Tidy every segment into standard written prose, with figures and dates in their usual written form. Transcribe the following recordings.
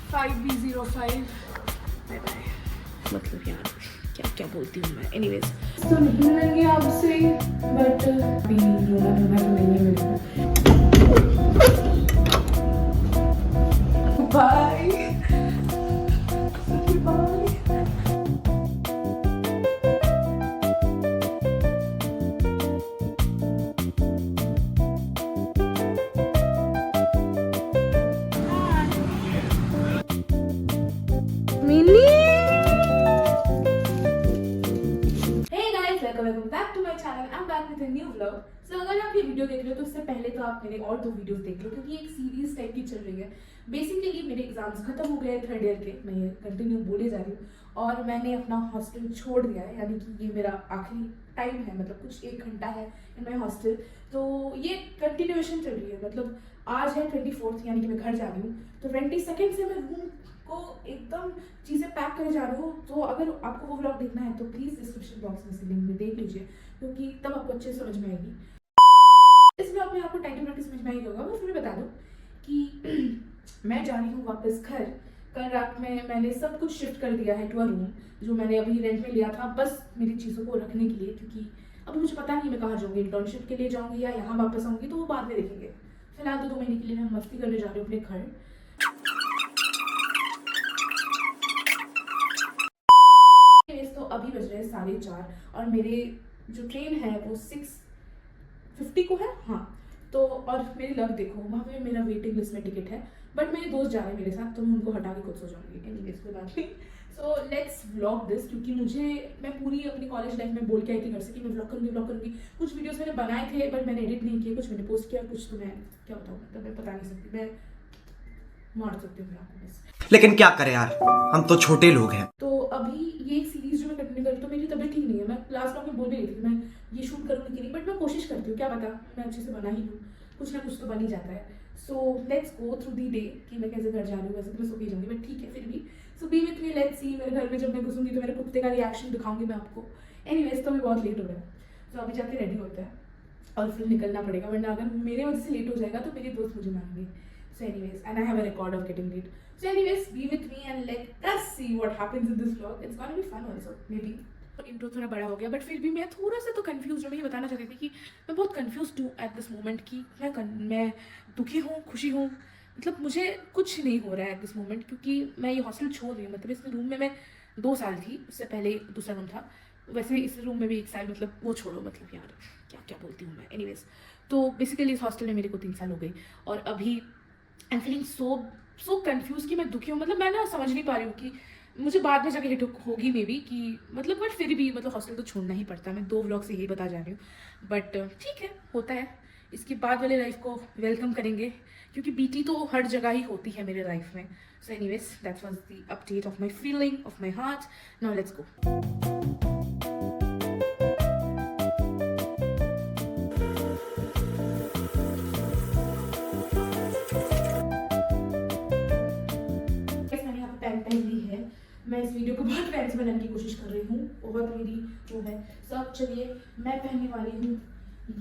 5B05 bye bye. मतलब यार क्या क्या बोलती हूँ मैं। एनीवेज तो नहीं मिलेंगे आपसे, बट अभी रोना धोना तो नहीं है मेरे को। Bye bye. Mini welcome back to my channel. I am back with a new vlog. So अगर आप ये वीडियो देख रहे हो तो उससे पहले तो आप मेरे और 2 वीडियोस देख लो, क्योंकि एक सीरीज टाइप की चल रही है। बेसिकली मेरे एग्जाम्स खत्म हो गए थर्ड ईयर के, मैं ये कंटिन्यू बोले जा रही हूँ, और मैंने अपना हॉस्टल छोड़ दिया है, यानी कि ये मेरा आखिरी टाइम है, मतलब कुछ 1 घंटा है इन माई हॉस्टल। तो ये कंटिन्यूएशन चल रही है, मतलब आज है 24th, यानी कि मैं घर जा रही हूँ, तो 22nd से मैं रूम को एकदम चीज़ें पैक करे जा रही हूँ। तो अगर आपको वो व्लॉग देखना है तो प्लीज़ डिस्क्रिप्शन बॉक्स में से लिंक में देख लीजिए, क्योंकि तब आपको अच्छे समझ में आएगी। इस व्लॉग में आपको टाइटल वाइटल समझ में आएगा, बस मुझे बता दो कि मैं जा रही हूँ वापस घर। कल रात में मैंने सब कुछ शिफ्ट कर दिया है टू अ रूम जो मैंने अभी रेंट में लिया था, बस मेरी चीज़ों को रखने के लिए, क्योंकि अभी मुझे पता नहीं मैं कहाँ जाऊँगी, इंटर्नशिप के लिए जाऊँगी या यहाँ वापस आऊँगी, तो वो बाद में देखेंगे। फिलहाल तो 2 महीने के लिए मैं मस्ती करने जा रही हूँ अपने घर। तो अभी बज रहे हैं 4:30 और मेरे जो ट्रेन है वो 6:50 को है। हाँ, तो और मेरी लग देखो, वहाँ पे मेरा वेटिंग लिस्ट में टिकट है, बट मेरे दोस्त जा रहे हैं मेरे साथ, तो मैं उनको हटा के खुद सो जाऊँगी। एनीवेज कोई बात नहीं। सो लेट्स व्लॉग दिस, क्योंकि मैं पूरी अपनी कॉलेज लाइफ में बोल के आई थी घर से कि मैं व्लॉग करूँगी। कुछ वीडियोस मैंने बनाए थे बट मैंने एडिट नहीं किए, कुछ मैंने पोस्ट किया, कुछ तो मैं क्या बताऊँ, मतलब मैं बता नहीं सकती, मैं मार सकती हूँ आपको बस। लेकिन क्या करें यार, हम तो छोटे लोग हैं। तो अभी ये एक सीरीज जो मैं कंटिन्यू कर रही हूँ, तो मेरी तबीयत ठीक नहीं है। मैं लास्ट व्लॉग में बोल भी रही थी कि मैं ये शूट करूँगी कि नहीं, बट मैं कोशिश करती हूँ, क्या पता मैं अच्छे से बना ही लूँ, कुछ ना कुछ तो बन ही जाता है। सो let's go through the day कि मैं कैसे घर जा रही हूँ। वैसे तो मैं सो के जाऊँगी, बट ठीक है फिर भी। So be with me, let's see. मेरे घर में जब मैं घुसूँगी तो मेरे कुत्ते का रिएक्शन दिखाऊंगी मैं आपको। एनीवेज तो अभी बहुत लेट हो रहा है, तो अभी जाके रेडी होता है और फिर निकलना पड़ेगा, वरना अगर मेरे वजह से लेट हो जाएगा तो मेरे दोस्त मुझे मारेंगे। So anyways, and I have a record of getting late. So anyways, be with me and let us see what happens in this vlog. It's gonna be fun also, maybe. Intro थोड़ा बड़ा हो गया, but फिर भी मैं थोड़ा सा तो कंफ्यूज हूँ। मैं ये बताना चाहती थी कि मैं बहुत कंफ्यूज हूँ एट दिस मोमेंट कि मैं दुखी हूँ, खुशी हूँ, मतलब मुझे कुछ नहीं हो रहा है एट दिस मोमेंट, क्योंकि मैं ये हॉस्टल छोड़ रही हूँ। मतलब इस रूम में मैं 2 साल थी, उससे पहले दूसरा रूम था, वैसे इस रूम में भी 1 साल, मतलब वो छोड़ो, मतलब यार क्या क्या बोलती हूँ मैं। एनीवेज, तो बेसिकली इस हॉस्टल में मेरे को 3 साल हो गई, और अभी I am feeling so confuse कि मैं दुखी हूँ। मतलब मैं ना समझ नहीं पा रही हूँ कि मुझे बाद में जाके हिट होगी मे बी कि, मतलब बट फिर भी मतलब हॉस्टल तो छोड़ना ही पड़ता है। मैं 2 व्लॉग से यही बता जा रही हूँ, बट ठीक है, होता है। इसके बाद वाले लाइफ को वेलकम करेंगे, क्योंकि बीटी तो हर जगह ही होती है मेरे लाइफ में। So anyways, that was the update of my feeling of my heart. Now let's go. Pant पहनी है, मैं इस वीडियो को बहुत टाइम से बनाने की कोशिश कर रही हूँ, बहुत मेरी जो है सब। चलिए, मैं पहनने वाली हूँ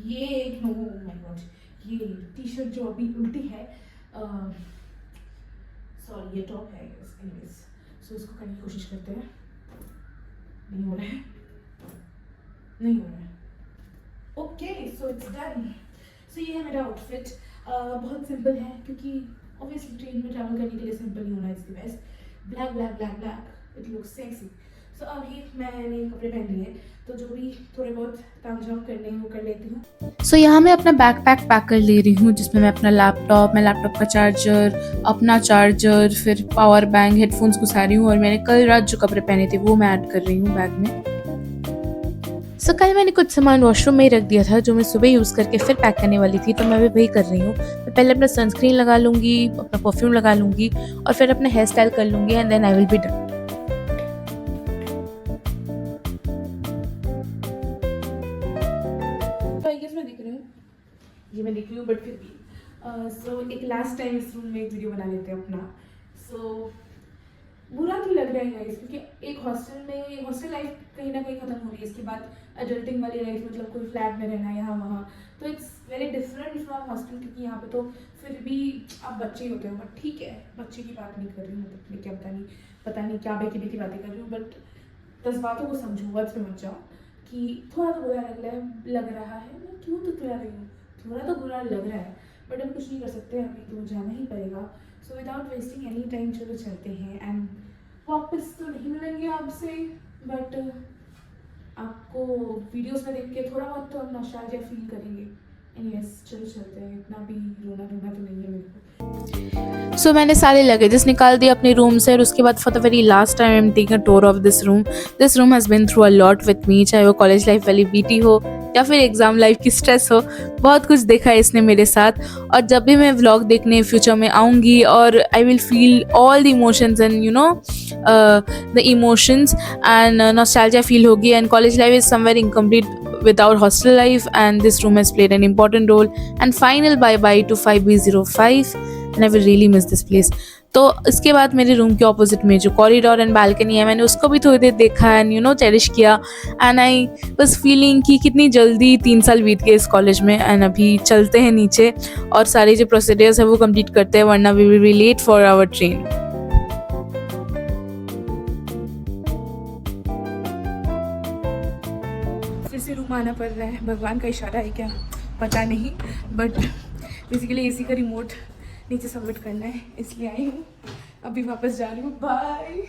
ये, नो माय गॉड, ये टी शर्ट जो अभी उल्टी है, सॉरी ये टॉप है। एनीवेज, सो इसको करने की कोशिश करते हैं। नहीं हो रहा है, नहीं हो रहा है। Okay, so it's done. So ये है मेरा आउटफिट। बहुत सिंपल है, क्योंकि ऑब्वियसली ट्रेन में ट्रैवल करने के लिए सिंपल ही होना is the best. Black black black black, it looks sexy. So अभी मैंने कपड़े पहन लिए, तो जो भी थोड़े बहुत ताम झाम करने हैं वो कर लेती हूँ। सो यहाँ मैं अपना बैकपैक पैक कर ले रही हूँ, जिसमें मैं अपना लैपटॉप का चार्जर, अपना चार्जर, फिर पावर बैंक, हेडफोन्स घुसा रही हूँ, और मैंने कल रात जो कपड़े पहने थे वो मैं ऐड कर रही हूँ बैग में। सो कल मैंने कुछ सामान वॉशरूम में ही रख दिया था जो मैं सुबह यूज़ करके फिर पैक करने वाली थी, तो मैं भी वही कर रही हूँ। मैं पहले अपना सनस्क्रीन लगा लूँगी, अपना परफ्यूम लगा लूँगी, और फिर अपना हेयर स्टाइल कर लूँगी, and then I will be done. ये मैं देख रही हूँ, बट फिर भी सो एक लास्ट टाइम इस रूम में एक वीडियो बना लेते हैं अपना। सो बुरा क्यों लग रहा है गाइस, क्योंकि एक हॉस्टल लाइफ कहीं ना कहीं ख़त्म हो रही है, इसके बाद एडल्टिंग वाली लाइफ, मतलब कोई फ्लैट में रहना यहाँ वहाँ, तो it's very different from hostel, क्योंकि यहाँ पे तो फिर भी आप बच्चे ही होते हो। बट ठीक है, बच्चे की बात नहीं कर रही हूँ, मतलब क्या पता नहीं क्या बेकी बेकी बातें कर रही हूँ, बट 10 बातों को समझो, वर्ड्स में मत जाओ कि थोड़ा तो बुरा लग रहा है। मैं क्यों तुतला रही हूँ, थोड़ा तो बुरा लग रहा है, बट हम कुछ नहीं कर सकते, अभी तो जाना ही पड़ेगा। So without wasting any time चलो चलते हैं। एंड वापस तो नहीं मिलेंगे आपसे, बट आपको वीडियोस में देख के थोड़ा बहुत तो नॉस्टैल्जिया फील करेंगे। एनीवेज चलो चलते हैं, इतना भी रोना तो नहीं है मेरे को। सो मैंने सारे लगेजेस निकाल दिए अपने रूम से और उसके बाद for the very last time I am taking a tour of this room. This room has been through a lot with me, चाहे वो कॉलेज लाइफ वाली बीटी हो या फिर एग्ज़ाम लाइफ की स्ट्रेस हो, बहुत कुछ देखा है इसने मेरे साथ। और जब भी मैं व्लॉग देखने फ्यूचर में आऊँगी और I will feel all the emotions and you know the emotions and nostalgia feel होगी। And college life is somewhere incomplete without hostel life, and this room has played an important role. And final bye bye to 5B05, and I will really miss this place. तो इसके बाद मेरे room के opposite में जो corridor and balcony है, मैंने उसको भी थोड़ी देर देखा एंड यू नो चेरिश किया। एंड आई वाज फीलिंग कि कितनी जल्दी 3 साल बीत गए इस कॉलेज में। एंड अभी चलते हैं नीचे और सारे जो प्रोसीडियर्स है वो कंप्लीट करते हैं, वरना we will be late for our train. फिर से रूम आना पड़ रहा है, भगवान का इशारा है क्या पता नहीं, बट बेसिकली एसी का रिमोट नीचे सबमिट करना है, इसलिए आई हूँ। अभी वापस जा रही हूँ, बाय बाय।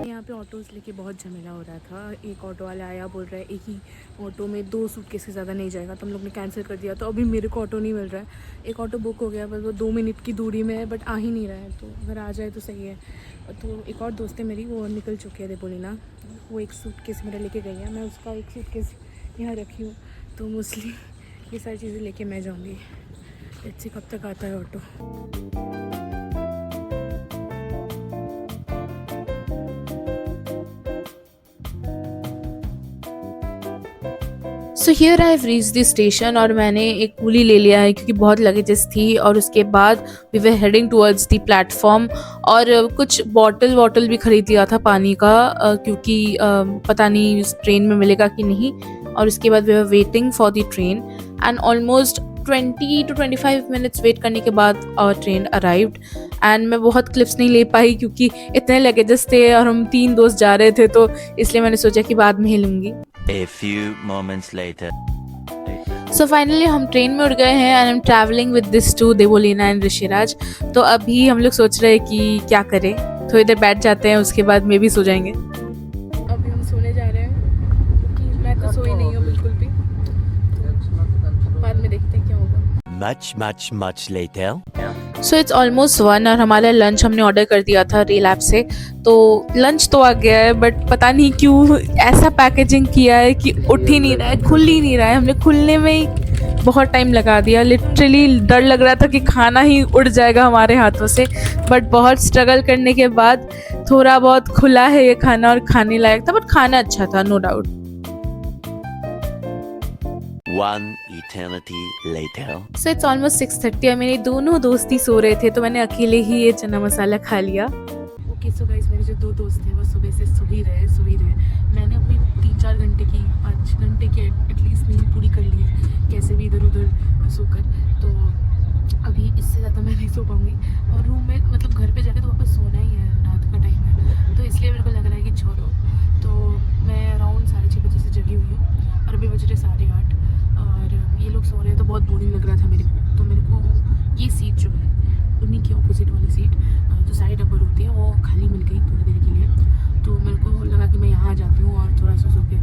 यहाँ पे ऑटोज़ लेके बहुत झमेला हो रहा था। एक ऑटो वाला आया, बोल रहा है एक ही ऑटो में 2 सूटकेस से ज़्यादा नहीं जाएगा, तो हम लोग ने कैंसिल कर दिया। तो अभी मेरे को ऑटो नहीं मिल रहा है। एक ऑटो बुक हो गया, बस वो 2 मिनट की दूरी में है, बट आ ही नहीं रहा है। तो अगर आ जाए तो सही है। तो एक और दोस्त है मेरी, वो निकल चुकी है देपोलीना, वो एक सूटकेस मेरा लेके गई है। मैं उसका एक सूटकेस यहाँ रखी हूँ, तो मोस्टली ये सारी चीज़ें लेके मैं जाऊँगी। इससे कब तक आता है auto. So here I have reached the station और मैंने एक कूली ले लिया है क्योंकि बहुत लगेजेस थी। और उसके बाद we were heading towards the platform और कुछ बॉटल भी खरीद लिया था पानी का, क्योंकि पता नहीं उस ट्रेन में मिलेगा कि नहीं। और उसके बाद we were waiting for the train and almost 20 to 25 minutes wait करने के बाद आवर ट्रेन अराइव्ड। एंड मैं बहुत क्लिप्स नहीं ले पाई क्योंकि इतने लगेजेस थे और हम 3 दोस्त जा रहे थे, तो इसलिए मैंने सोचा कि बाद में ही लूँगी। A few moments later. So finally हम ट्रेन में उड़ गए हैं and I am travelling with this two Devolina and Rishiraj. तो अभी हम लोग सोच रहे हैं कि क्या करें, थोड़ी देर बैठ जाते हैं, उसके बाद में भी सो जाएंगे। अभी हम सोने जा रहे हैं क्योंकि मैं तो सोई नहीं हूँ बिल्कुल भी, बाद में देखते हैं क्या होगा। Much later. So it's almost 1 और हमारा लंच हमने ऑर्डर कर दिया था रेल ऐप से। तो लंच तो आ गया है, बट पता नहीं क्यों ऐसा पैकेजिंग किया है कि उठ ही नहीं रहा है, खुल ही नहीं रहा है। हमने खुलने में ही बहुत टाइम लगा दिया, लिटरली डर लग रहा था कि खाना ही उड़ जाएगा हमारे हाथों से। बट बहुत स्ट्रगल करने के बाद थोड़ा बहुत खुला है ये खाना और खाने लायक था, बट खाना अच्छा था, no doubt. One eternity later. So it's almost 6:30 और मेरे दोनों दोस्त ही सो रहे थे, तो मैंने अकेले ही ये चना मसाला खा लिया। ओके सो गाइस, मेरे जो 2 दोस्त हैं वो सुबह से सो ही रहे। मैंने अपनी 3-4 घंटे की 5 घंटे की एटलीस्ट नींद पूरी कर ली है, कैसे भी इधर उधर सोकर। तो अभी इससे ज़्यादा मैं नहीं सो पाऊँगी, और रूम में मतलब घर पे जाके तो वापस सोना ही है, रात का टाइम है, तो इसलिए मेरे को लग रहा है कि छोड़ो। तो मैं अराउंड 6:30 बजे से जगी हुई हूँ और अभी बज रहे 8:30 और ये लोग सो रहे हैं, तो बहुत बोरिंग लग रहा था मेरे को। तो मेरे को ये सीट जो है उन्हीं की ऑपोजिट वाली सीट जो साइड अपर होती है वो खाली मिल गई थोड़ी देर के लिए। तो मेरे को लगा कि मैं यहाँ आ जाती हूँ और थोड़ा सो के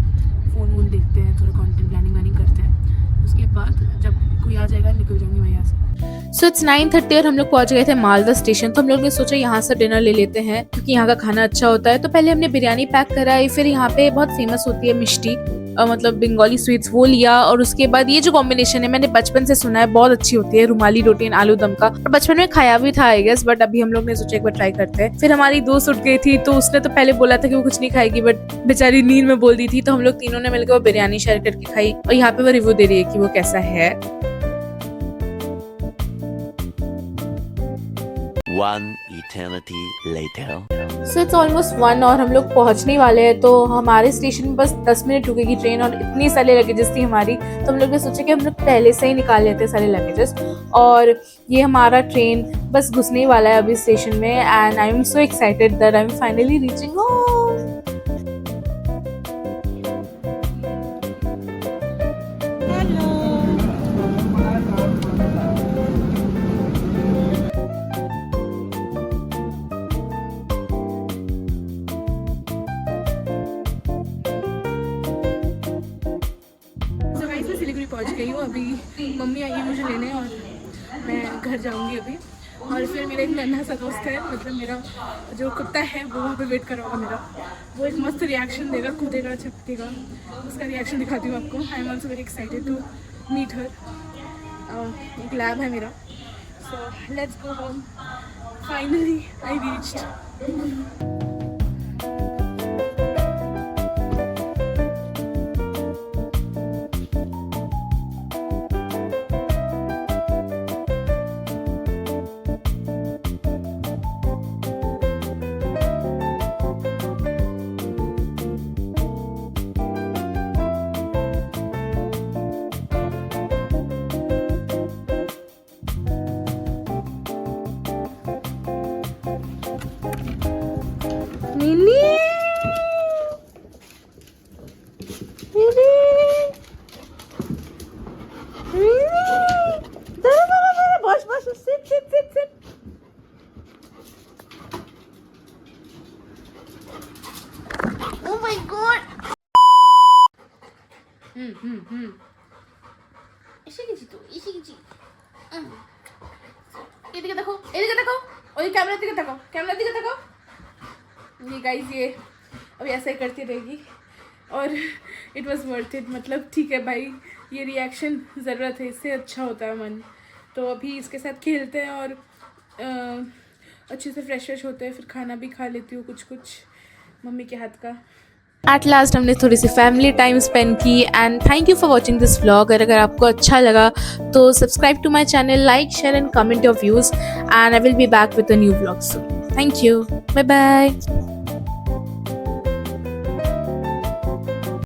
फ़ोन देखते हैं, थोड़ा कंटेंट प्लानिंग करते हैं। उसके बाद जब कोई आ जाएगा निकल जाऊँगी मैं यहाँ से। सो इट्स 9:30 और हम लोग पहुंच गए थे मालदा स्टेशन। तो हम लोग ने सोचा यहाँ से डिनर ले लेते हैं क्योंकि यहाँ का खाना अच्छा होता है। तो पहले हमने बिरयानी पैक कराई, फिर यहाँ पे बहुत फेमस होती है मिष्टी, मतलब बंगाली स्वीट्स, वो लिया। और उसके बाद ये जो कॉम्बिनेशन है मैंने बचपन से सुना है बहुत अच्छी होती है, रुमाली रोटी एंड आलू दम का, और बचपन में खाया भी था आई गेस, बट अभी हम लोग ने सोचा एक बार ट्राई करते हैं। फिर हमारी दोस्त उठ गई थी, तो उसने तो पहले बोला था कि वो कुछ नहीं खाएगी, बट बेचारी नींद में बोल दी थी। तो हम लोग तीनों ने मिलकर वो बिरयानी शेयर करके खाई, और यहाँ पे वो रिव्यू दे रही है कि वो कैसा है। One eternity later. So it's almost 1 और हम लोग पहुंचने ही वाले हैं। तो हमारे स्टेशन में बस 10 मिनट रुकेगी ट्रेन, और इतनी सारे लगेजेस थी हमारी, तो हम लोग ने सोचा कि हम लोग पहले से ही निकाल लेते हैं सारे लगेजेस। और ये हमारा ट्रेन बस घुसने ही वाला है अभी स्टेशन में, and I am so excited that I am finally reaching home. तो गाइस मैं सिलीगुड़ी पहुंच गई हूँ। अभी मम्मी आई है मुझे लेने, और मैं घर जाऊंगी अभी। और फिर मेरा एक नन्हा सा दोस्त है, मतलब मेरा जो कुत्ता है वो वहाँ पे वेट कर रहा होगा मेरा। वो एक मस्त रिएक्शन देगा, कूदेगा, छपकेगा, उसका रिएक्शन दिखाती हूँ आपको। I am also very excited to meet her. एक लैब है मेरा। So let's go home. Finally I reached. এদিকে দেখো, এদিকে দেখো, ওই ক্যামেরা দিকে দেখো, ক্যামেরা দিকে দেখো। ये गाइस ये अभी ऐसा ही करती रहेगी, और इट वाज वर्थ इट। मतलब ठीक है भाई, ये रिएक्शन ज़रूरत है, इससे अच्छा होता है मन। तो अभी इसके साथ खेलते हैं और अच्छे से फ्रेश होते हैं, फिर खाना भी खा लेती हूँ कुछ कुछ मम्मी के हाथ का। एट लास्ट हमने थोड़ी सी फैमिली टाइम स्पेंड की, and thank you for watching this vlog. अगर आपको अच्छा लगा तो subscribe to my channel, like, share and comment your views, and I will be back with a new vlog soon. Thank you, bye bye.